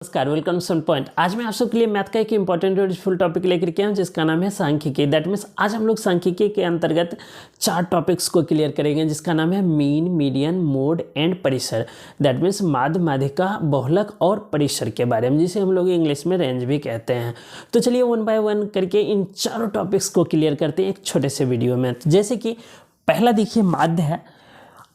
नमस्कार, वेलकम सन पॉइंट। आज मैं आप सबके लिए मैथ का एक इंपॉर्टेंट और यूजफुल टॉपिक लेकर के आया हूं जिसका नाम है सांख्यिकी। दैट मीन्स आज हम लोग सांख्यिकी के अंतर्गत 4 टॉपिक्स को क्लियर करेंगे जिसका नाम है मीन, मीडियन, मोड एंड परिसर। दैट मीन्स माध्य, माध्यिका, बहुलक और परिसर के बारे में, जिसे हम लोग इंग्लिश में रेंज भी कहते हैं। तो चलिए 1 बाय 1 करके इन चारों टॉपिक्स को क्लियर करते हैं एक छोटे से वीडियो में। जैसे कि पहला देखिए माध्य है।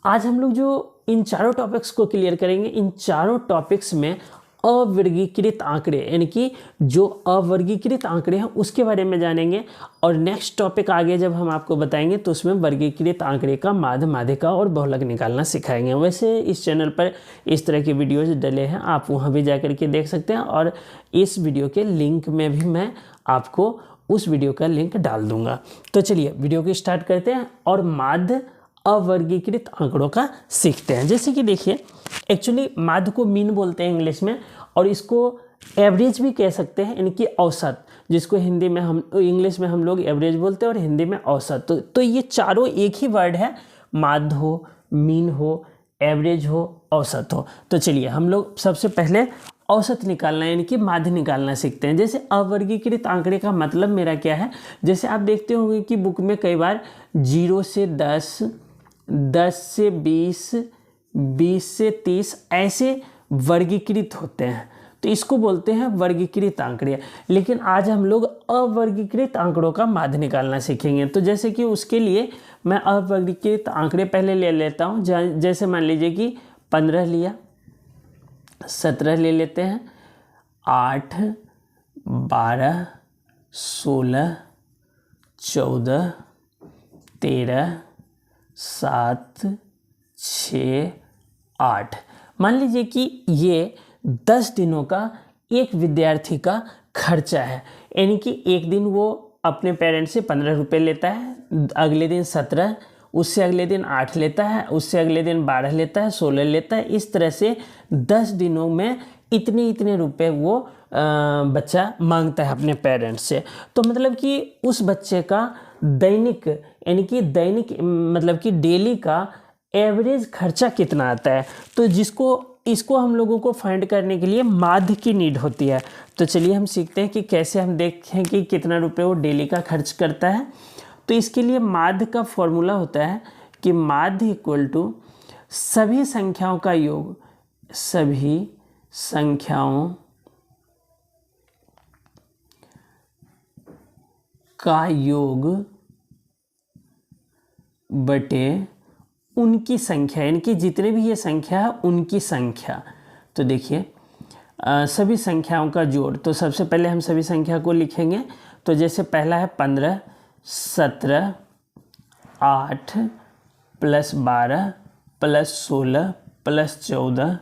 आज हम लोग जो इन चारों टॉपिक्स को क्लियर करेंगे, इन चारों टॉपिक्स में अवर्गीकृत आंकड़े यानी कि जो अवर्गीकृत आंकड़े हैं उसके बारे में जानेंगे। और नेक्स्ट टॉपिक आगे जब हम आपको बताएंगे तो उसमें वर्गीकृत आंकड़े का माध्य, माध्यिका और बहुलक निकालना सिखाएंगे। वैसे इस चैनल पर इस तरह के वीडियोज डले हैं, आप वहां भी जा कर के देख सकते हैं और इस वीडियो के लिंक में भी मैं आपको उस वीडियो का लिंक डाल दूंगा। तो चलिए वीडियो को स्टार्ट करते हैं और माध्य अवर्गीकृत आंकड़ों का सीखते हैं। जैसे कि देखिए, एक्चुअली माध्य को मीन बोलते हैं इंग्लिश में, और इसको एवरेज भी कह सकते हैं, यानी कि औसत, जिसको हिंदी में हम इंग्लिश में हम लोग एवरेज बोलते हैं और हिंदी में औसत। तो ये चारों एक ही वर्ड है, माध्य हो, मीन हो, एवरेज हो, औसत हो। तो चलिए हम लोग सबसे पहले औसत निकालना यानी कि माध्य निकालना सीखते हैं। जैसे अवर्गीकृत आंकड़े का मतलब मेरा क्या है, जैसे आप देखते होंगे कि बुक में कई बार 0 से 10, 10 से 20, 20 से 30 ऐसे वर्गीकृत होते हैं, तो इसको बोलते हैं वर्गीकृत आंकड़े। लेकिन आज हम लोग अवर्गीकृत आंकड़ों का माध्य निकालना सीखेंगे। तो जैसे कि उसके लिए मैं अवर्गीकृत आंकड़े पहले ले लेता हूँ। जैसे मान लीजिए कि 15 लिया, 17 ले लेते हैं, 8, 12, 16, 14, 13, 7, 6, 8। मान लीजिए कि ये 10 दिनों का एक विद्यार्थी का खर्चा है, यानी कि एक दिन वो अपने पेरेंट्स से 15 रुपये लेता है, अगले दिन 17, उससे अगले दिन 8 लेता है, उससे अगले दिन 12 लेता है, 16 लेता है। इस तरह से 10 दिनों में इतने रुपए वो बच्चा मांगता है अपने पेरेंट्स से। तो मतलब कि उस बच्चे का दैनिक यानी कि दैनिक मतलब कि डेली का एवरेज खर्चा कितना आता है, तो इसको हम लोगों को फाइंड करने के लिए माध्य की नीड होती है। तो चलिए हम सीखते हैं कि कैसे हम देखें कि कितना रुपए वो डेली का खर्च करता है। तो इसके लिए माध्य का फॉर्मूला होता है कि माध्य इक्वल टू सभी संख्याओं का योग, सभी संख्याओं का योग बटे उनकी संख्या, यानी कि जितने भी ये संख्या है उनकी संख्या। तो देखिए सभी संख्याओं का जोड़, तो सबसे पहले हम सभी संख्या को लिखेंगे। तो जैसे पहला है 15, 17, 8 plus 12 plus 16 plus 14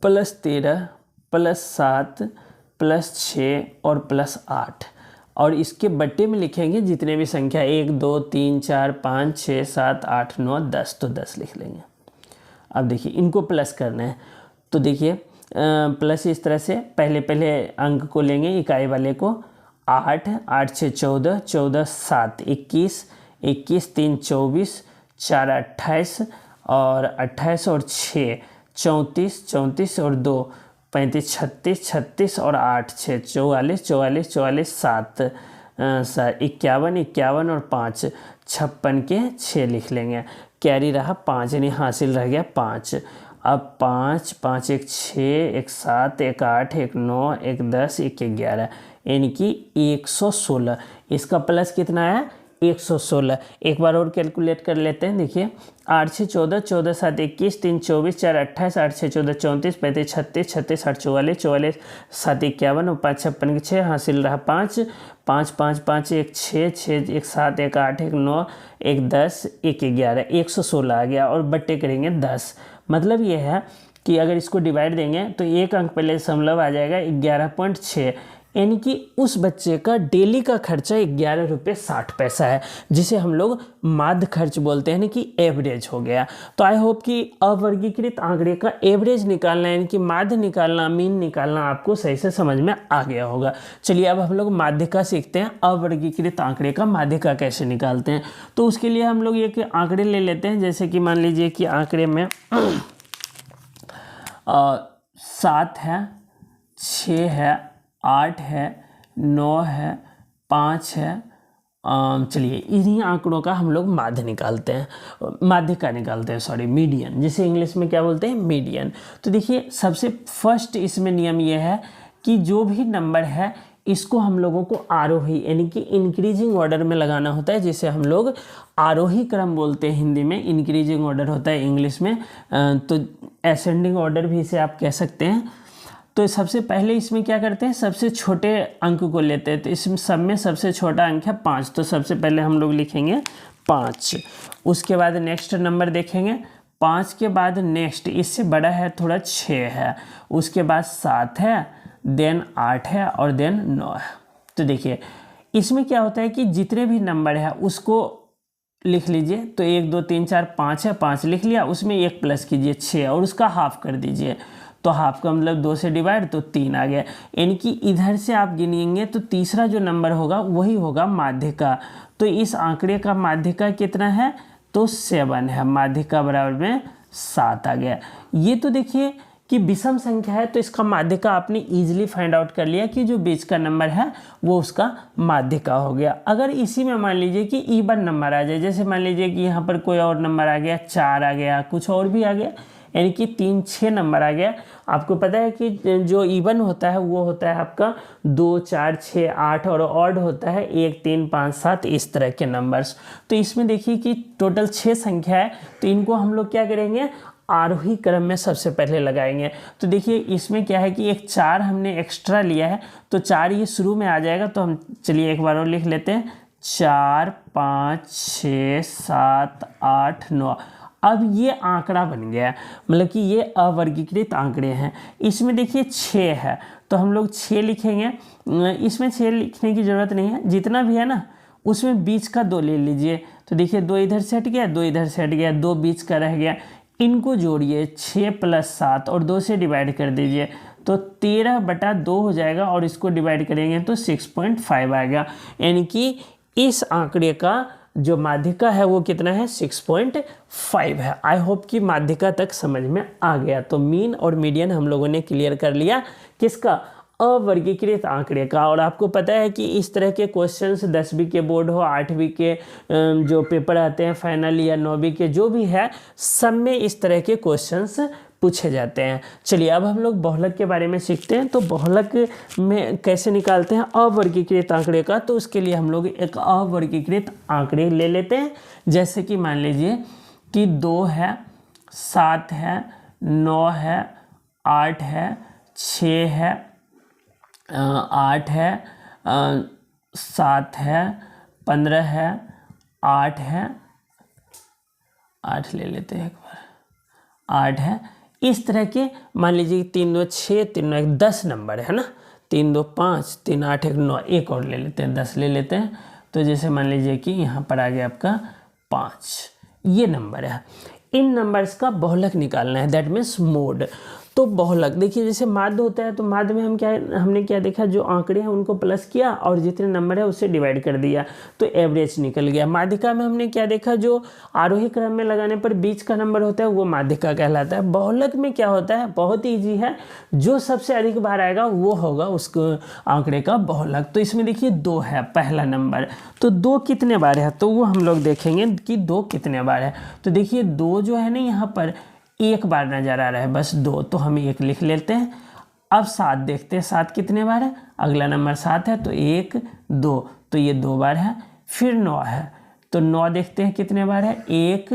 plus 13 plus 7 plus 6 और प्लस 8, और इसके बट्टे में लिखेंगे जितने भी संख्या 1, 2, 3, 4, 5, 6, 7, 8, 9, 10, तो 10 लिख लेंगे। अब देखिए इनको प्लस करना है, तो देखिए प्लस इस तरह से पहले अंक को लेंगे, इकाई वाले को। 8, 8 से 14, 14, 7, 21, 21, 3, 24, 4, 28 और 28 और 6, 34, 34 और 2, 35, 36, 36 और 8, 6, 44, 44, 44, 7, 51, 51 और 5, 56 के 6 लिख लेंगे। कैरी रहा 5, यानी हासिल रह गया 5। अब 5, 5, 1 6, 1 7, 1 8, 1 9, 1 10, 1 11, यानी कि 116। इसका प्लस कितना है? 116। एक बार और कैलकुलेट कर लेते हैं। देखिए 8 से 14, 14, 7, 21, 3, 24, 4, 28, 8 से 14, 34, 35, 36, 36, 8, 44, 44, 7, 51 और 5, 56 के 6, हासिल रहा 5, 5, 5, 5, 1 6, 6, 1 7, 1 8, 1 9, 1 10, 1 11, 116 आ गया, और बट्टे करेंगे 10। मतलब ये है कि अगर इसको डिवाइड देंगे तो एक अंक पहले दशमलव आ जाएगा 11.6, यानी कि उस बच्चे का डेली का खर्चा 11 रुपये 60 पैसा है, जिसे हम लोग माध्य खर्च बोलते हैं, यानी कि एवरेज हो गया। तो आई होप कि अवर्गीकृत आंकड़े का एवरेज निकालना यानी कि माध्य निकालना, मीन निकालना आपको सही से समझ में आ गया होगा। चलिए अब हम लोग माध्यिका सीखते हैं, अवर्गीकृत आंकड़े का माध्यिका कैसे निकालते हैं। तो उसके लिए हम लोग एक आंकड़े ले लेते हैं, जैसे कि मान लीजिए कि आंकड़े में 7 है, 6 है, 8 है, 9 है, 5 है। चलिए इन्हीं आंकड़ों का हम लोग माध्य निकालते हैं, माध्य का निकालते हैं, सॉरी मीडियन, जिसे इंग्लिश में क्या बोलते हैं, मीडियन। तो देखिए सबसे फर्स्ट इसमें नियम ये है कि जो भी नंबर है इसको हम लोगों को आरोही यानी कि इंक्रीजिंग ऑर्डर में लगाना होता है, जिसे हम लोग आरोही क्रम बोलते हैं, हिंदी में इंक्रीजिंग ऑर्डर होता है, इंग्लिश में तो असेंडिंग ऑर्डर भी इसे आप कह सकते हैं। तो सबसे पहले इसमें क्या करते हैं, सबसे छोटे अंक को लेते हैं। तो इस सब में सबसे छोटा अंक है 5, तो सबसे पहले हम लोग लिखेंगे 5। उसके बाद नेक्स्ट नंबर देखेंगे, 5 के बाद नेक्स्ट इससे बड़ा है थोड़ा 6 है, उसके बाद 7 है, देन 8 है और देन 9 है। तो देखिए इसमें क्या होता है कि जितने भी नंबर है उसको लिख लीजिए। तो 1 2 3 4 5 है, 5 लिख लिया, उसमें 1 प्लस कीजिए 6 और उसका हाफ कर दीजिए। तो हाफ का मतलब 2 से डिवाइड, तो 3 आ गया। यानी कि इधर से आप गिनेंगे तो तीसरा जो नंबर होगा वही होगा माध्य का। तो इस आंकड़े का माध्य का कितना है, तो 7 है, माध्य का बराबर में 7 आ गया। ये तो देखिए कि विषम संख्या है, तो इसका माध्य का आपने इजीली फाइंड आउट कर लिया कि जो बीच का नंबर है वो उसका माध्य का हो गया। अगर इसी में मान लीजिए कि इवन नंबर आ जाए, जैसे मान लीजिए कि यहाँ पर कोई और नंबर आ गया, 4 आ गया, कुछ और भी आ गया, यानी कि 3 6 नंबर आ गया। आपको पता है कि जो इवन होता है वो होता है आपका 2 4 6 8 और ऑड होता है 1 3 5 7, इस तरह के नंबर्स। तो इसमें देखिए कि टोटल 6 संख्या है, तो इनको हम लोग क्या करेंगे, आरोही क्रम में सबसे पहले लगाएंगे। तो देखिए इसमें क्या है कि एक 4 हमने एक्स्ट्रा लिया है, तो 4 ये शुरू में आ जाएगा। तो हम चलिए एक बार और लिख लेते हैं, 4 5 6 7 8 9। अब ये आंकड़ा बन गया, मतलब कि ये अवर्गीकृत आंकड़े हैं। इसमें देखिए 6 है, तो हम लोग 6 लिखेंगे। इसमें 6 लिखने की ज़रूरत नहीं है, जितना भी है ना उसमें बीच का 2 ले लीजिए। तो देखिए 2 इधर से हट गया, 2 इधर से हट गया, 2 बीच का रह गया। इनको जोड़िए, 6 + 7 और 2 से डिवाइड कर दीजिए, तो 13/2 हो जाएगा और इसको डिवाइड करेंगे तो 6.5 आएगा। यानी कि इस आंकड़े का जो माध्यिका है वो कितना है, 6.5 है। आई होप कि माध्यिका तक समझ में आ गया। तो मीन और मीडियन हम लोगों ने क्लियर कर लिया, किसका, अवर्गीकृत आंकड़े का। और आपको पता है कि इस तरह के क्वेश्चंस 10वीं के बोर्ड हो, 8वीं के जो पेपर आते हैं फाइनल या 9वीं के जो भी है, सब में इस तरह के क्वेश्चंस पूछे जाते हैं। चलिए अब हम लोग बहुलक के बारे में सीखते हैं। तो बहुलक में कैसे निकालते हैं अवर्गीकृत आंकड़े का, तो उसके लिए हम लोग एक अवर्गीकृत आंकड़े ले लेते हैं। जैसे कि मान लीजिए कि 2 है, 7 है, 9 है, 8 है, 6 है, 8 है, 7 है, 15 है, 8 है, 8 ले लेते हैं एक बार, 8 है। इस तरह के मान लीजिए 3 2 6 3 9 1 10 नंबर है ना, 3 2 5 3 8 1 9, एक और ले लेते हैं, 10 ले लेते हैं। तो जैसे मान लीजिए कि यहाँ पर आ गया आपका 5, ये नंबर है। इन नंबर्स का बहुलक निकालना है, दैट मीन्स मोड। तो बहुलक देखिए जैसे माध्य होता है, तो माध्य में हमने क्या देखा, जो आंकड़े हैं उनको प्लस किया और जितने नंबर है उससे डिवाइड कर दिया, तो एवरेज निकल गया। माध्यिका में हमने क्या देखा, जो आरोही क्रम में लगाने पर बीच का नंबर होता है वो माध्यिका कहलाता है। बहुलक में क्या होता है, बहुत ईजी है, जो सबसे अधिक बार आएगा वो होगा उसको आंकड़े का बहुलक। तो इसमें देखिए 2 है पहला नंबर, तो 2 कितने बार है, तो वो हम लोग देखेंगे कि 2 कितने बार है। तो देखिए 2 जो है ना यहाँ पर एक बार नजर आ रहा है, बस 2, तो हम 1 लिख लेते हैं। अब 7 देखते हैं, 7 कितने बार है, अगला नंबर 7 है, तो 1 2, तो ये 2 बार है। फिर 9 है, तो 9 देखते हैं कितने बार है, 1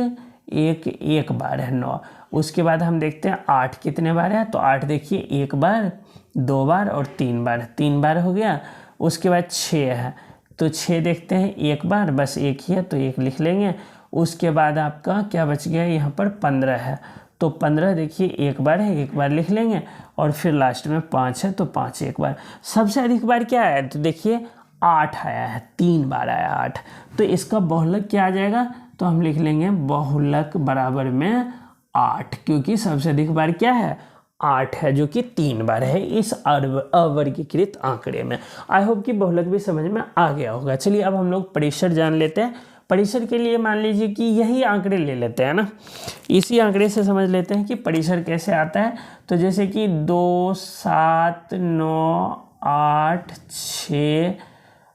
1 1 बार है 9। उसके बाद हम देखते हैं 8 कितने बार है, तो 8 देखिए 1 बार, 2 बार और 3 बार, 3 बार हो गया। उसके बाद 6 है, तो 6 देखते हैं 1 बार, बस 1 ही है तो 1 लिख लेंगे। उसके बाद आपका क्या बच गया, यहाँ पर 15 है, तो 15 देखिए 1 बार है, 1 बार लिख लेंगे। और फिर लास्ट में 5 है, तो 5 1 बार। सबसे अधिक बार क्या है, तो देखिए 8 आया है, 3 बार आया 8, तो इसका बहुलक क्या आ जाएगा, तो हम लिख लेंगे बहुलक बराबर में 8, क्योंकि सबसे अधिक बार क्या है, 8 है, जो कि 3 बार है इस अवर्गीकृत आंकड़े में। आई होप कि बहुलक भी समझ में आ गया होगा। चलिए अब हम लोग परिसर जान लेते हैं। परिसर के लिए मान लीजिए कि यही आंकड़े ले लेते हैं ना, इसी आंकड़े से समझ लेते हैं कि परिसर कैसे आता है। तो जैसे कि 2, 7, 9, 8, 6,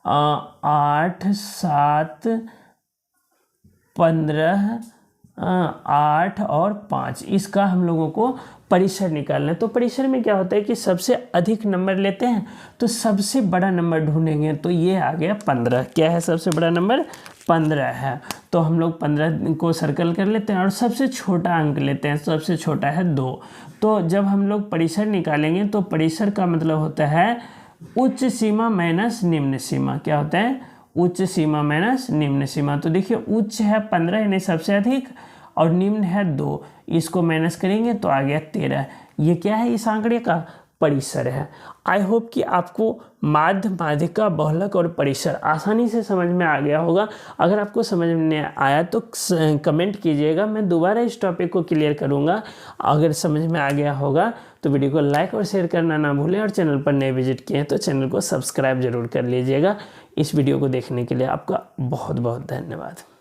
8, 7, 15, 8 और 5, इसका हम लोगों को परिसर निकालना है। तो परिसर में क्या होता है कि सबसे अधिक नंबर लेते हैं, तो सबसे बड़ा नंबर ढूंढेंगे। तो ये आ गया 15। क्या है सबसे बड़ा नंबर? 15 है। तो हम लोग 15 को सर्कल कर लेते हैं और सबसे छोटा अंक लेते हैं। सबसे छोटा है 2। तो जब हम लोग परिसर निकालेंगे तो परिसर का मतलब होता है उच्च सीमा माइनस निम्न सीमा। क्या होता है? उच्च सीमा माइनस निम्न सीमा। तो देखिए उच्च है 15 यानी सबसे अधिक, और निम्न है 2, इसको माइनस करेंगे तो आ गया 13। ये क्या है? इस आंकड़े का परिसर है। आई होप कि आपको माध्य, माध्यिका, बहुलक और परिसर आसानी से समझ में आ गया होगा। अगर आपको समझ में आया तो कमेंट कीजिएगा, मैं दोबारा इस टॉपिक को क्लियर करूँगा। अगर समझ में आ गया होगा तो वीडियो को लाइक और शेयर करना ना भूलें, और चैनल पर नए विजिट किए हैं तो चैनल को सब्सक्राइब जरूर कर लीजिएगा। इस वीडियो को देखने के लिए आपका बहुत बहुत धन्यवाद।